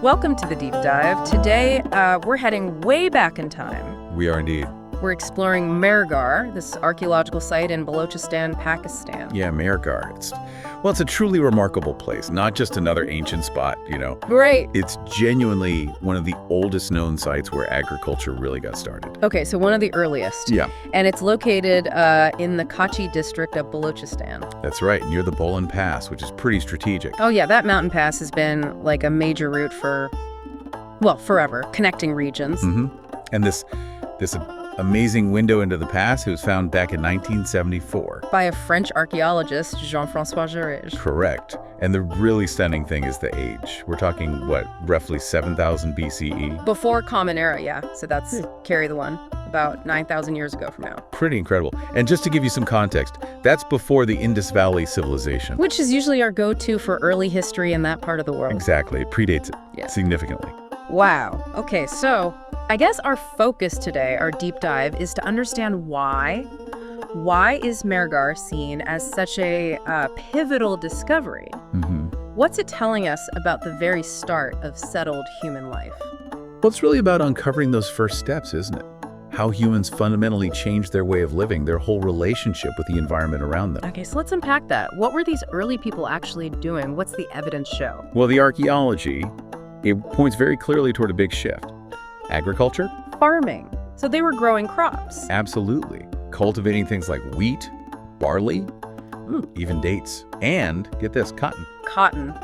Welcome to the Deep Dive. Today, we're heading way back in time. We are indeed. We're exploring Mehrgarh, this archaeological site in Balochistan, Pakistan. Yeah, Mehrgarh. It's a truly remarkable place, not just another ancient spot, Right. It's genuinely one of the oldest known sites where agriculture really got started. Okay, so one of the earliest. Yeah. And it's located in the Kachi district of Balochistan. That's right, near the Bolan Pass, which is pretty strategic. Oh yeah, that mountain pass has been like a major route for, forever, connecting regions. And this amazing window into the pass, it was found back in 1974. By a French archaeologist, Jean-François Jarege. Correct. And the really stunning thing is the age. We're talking, roughly 7,000 BCE? Before Common Era, yeah. So that's carry the one, about 9,000 years ago from now. Pretty incredible. And just to give you some context, that's before the Indus Valley civilization. Which is usually our go-to for early history in that part of the world. Exactly. It predates it significantly. Wow. Okay, so I guess our focus today, our deep dive, is to understand why. Why is Mehrgarh seen as such a pivotal discovery? What's it telling us about the very start of settled human life? Well, it's really about uncovering those first steps, isn't it? How humans fundamentally changed their way of living, their whole relationship with the environment around them. Okay, so let's unpack that. What were these early people actually doing? What's the evidence show? Well, the archaeology, it points very clearly toward a big shift. Agriculture? Farming. So they were growing crops. Absolutely. Cultivating things like wheat, barley, even dates, and, get this, cotton. Cotton.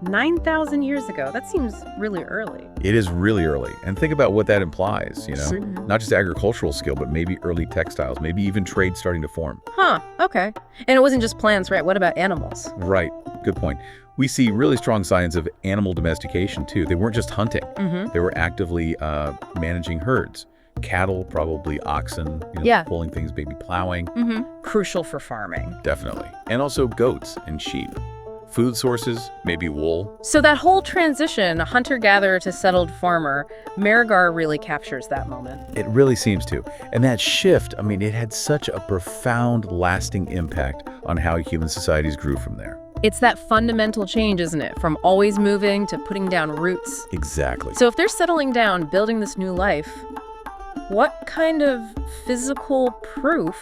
9,000 years ago. That seems really early. It is really early. And think about what that implies, Not just agricultural skill, but maybe early textiles, maybe even trade starting to form. Huh, okay. And it wasn't just plants, right? What about animals? Right, good point. We see really strong signs of animal domestication, too. They weren't just hunting. They were actively managing herds. Cattle, probably oxen, pulling things, maybe plowing. Crucial for farming. Definitely. And also goats and sheep. Food sources, maybe wool. So that whole transition, hunter-gatherer to settled farmer, Mehrgarh really captures that moment. It really seems to. And that shift, it had such a profound, lasting impact on how human societies grew from there. It's that fundamental change, isn't it? From always moving to putting down roots. Exactly. So if they're settling down, building this new life, what kind of physical proof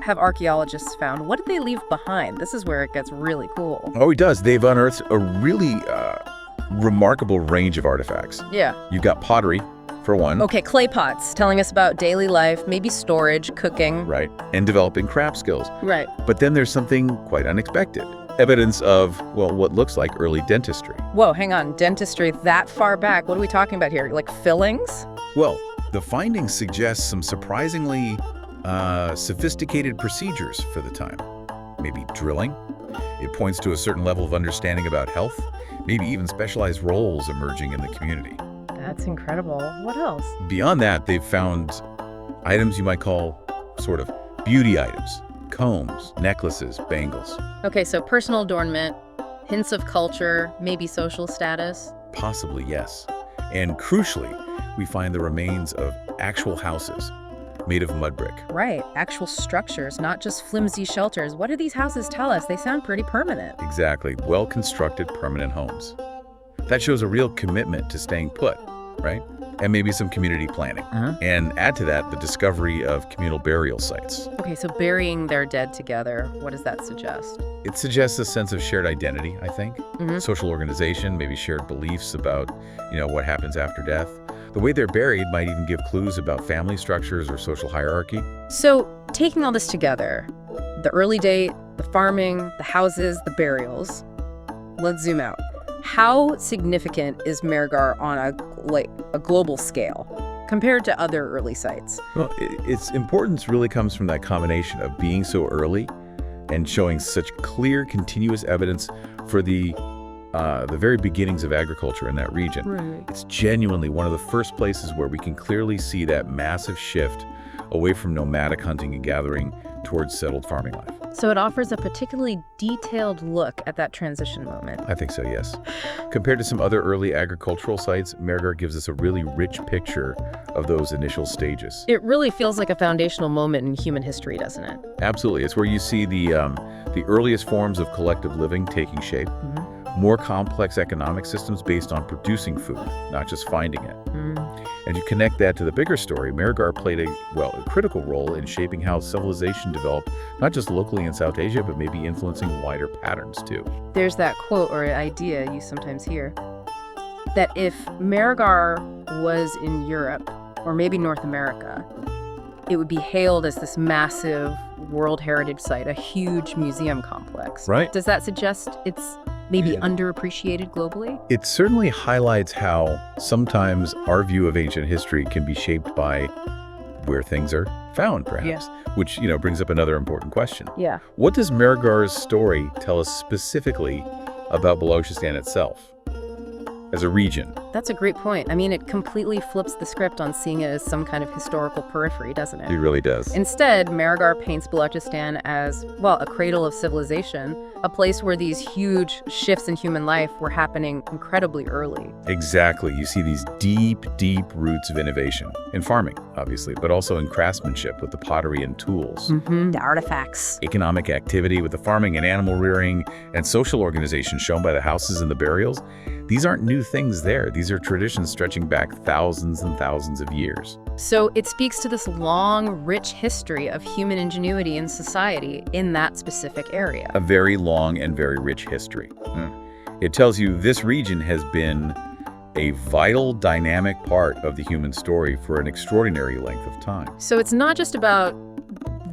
have archaeologists found? What did they leave behind? This is where it gets really cool. Oh, it does. They've unearthed a really remarkable range of artifacts. Yeah. You've got pottery, for one. Okay, clay pots, telling us about daily life, maybe storage, cooking. Right. And developing craft skills. Right. But then there's something quite unexpected. Evidence of, what looks like early dentistry. Whoa, hang on. Dentistry that far back? What are we talking about here? Like fillings? Well, the findings suggest some surprisingly sophisticated procedures for the time. Maybe drilling. It points to a certain level of understanding about health. Maybe even specialized roles emerging in the community. That's incredible. What else? Beyond that, they've found items you might call sort of beauty items. Combs, necklaces, bangles. Okay, so personal adornment, hints of culture, maybe social status. Possibly, yes. And crucially, we find the remains of actual houses made of mud brick. Right, actual structures, not just flimsy shelters. What do these houses tell us? They sound pretty permanent. Exactly, well-constructed permanent homes. That shows a real commitment to staying put, right? And maybe some community planning. And add to that the discovery of communal burial sites. Okay, so burying their dead together, what does that suggest? It suggests a sense of shared identity, I think. Social organization, maybe shared beliefs about, what happens after death. The way they're buried might even give clues about family structures or social hierarchy. So, taking all this together, the early date, the farming, the houses, the burials, let's zoom out. How significant is Mehrgarh on a global scale compared to other early sites? Well, its importance really comes from that combination of being so early and showing such clear, continuous evidence for the very beginnings of agriculture in that region. Right. It's genuinely one of the first places where we can clearly see that massive shift away from nomadic hunting and gathering towards settled farming life. So it offers a particularly detailed look at that transition moment. I think so, yes. Compared to some other early agricultural sites, Mehrgarh gives us a really rich picture of those initial stages. It really feels like a foundational moment in human history, doesn't it? Absolutely. It's where you see the earliest forms of collective living taking shape. more complex economic systems based on producing food, not just finding it. And you connect that to the bigger story, Mehrgarh played a critical role in shaping how civilization developed, not just locally in South Asia, but maybe influencing wider patterns too. There's that quote or idea you sometimes hear that if Mehrgarh was in Europe, or maybe North America, it would be hailed as this massive World Heritage Site, a huge museum complex. Right. Does that suggest it's maybe underappreciated globally? It certainly highlights how sometimes our view of ancient history can be shaped by where things are found, perhaps, which, brings up another important question. Yeah. What does Mehrgarh's story tell us specifically about Balochistan itself as a region? That's a great point. I mean, it completely flips the script on seeing it as some kind of historical periphery, doesn't it? It really does. Instead, Mehrgarh paints Balochistan as, well, a cradle of civilization, a place where these huge shifts in human life were happening incredibly early. Exactly. You see these deep, deep roots of innovation in farming, obviously, but also in craftsmanship with the pottery and tools. The artifacts. Economic activity with the farming and animal rearing, and social organization shown by the houses and the burials. These aren't new things there. These are traditions stretching back thousands and thousands of years. So it speaks to this long, rich history of human ingenuity in society in that specific area. A very long and very rich history. It tells you this region has been a vital, dynamic part of the human story for an extraordinary length of time. So it's not just about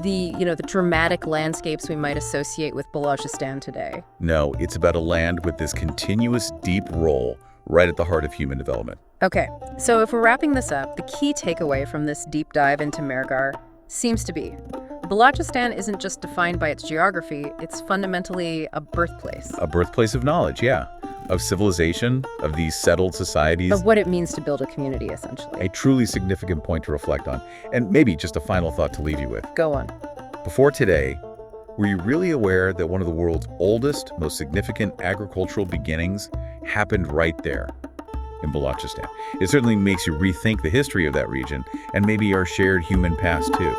the dramatic landscapes we might associate with Balochistan today. No, it's about a land with this continuous, deep role right at the heart of human development. Okay, so if we're wrapping this up, the key takeaway from this deep dive into Mehrgarh seems to be Balochistan isn't just defined by its geography, it's fundamentally a birthplace. A birthplace of knowledge, of civilization, of these settled societies. Of what it means to build a community, essentially. A truly significant point to reflect on. And maybe just a final thought to leave you with. Go on. Before today, were you really aware that one of the world's oldest, most significant agricultural beginnings happened right there in Balochistan? It certainly makes you rethink the history of that region and maybe our shared human past too.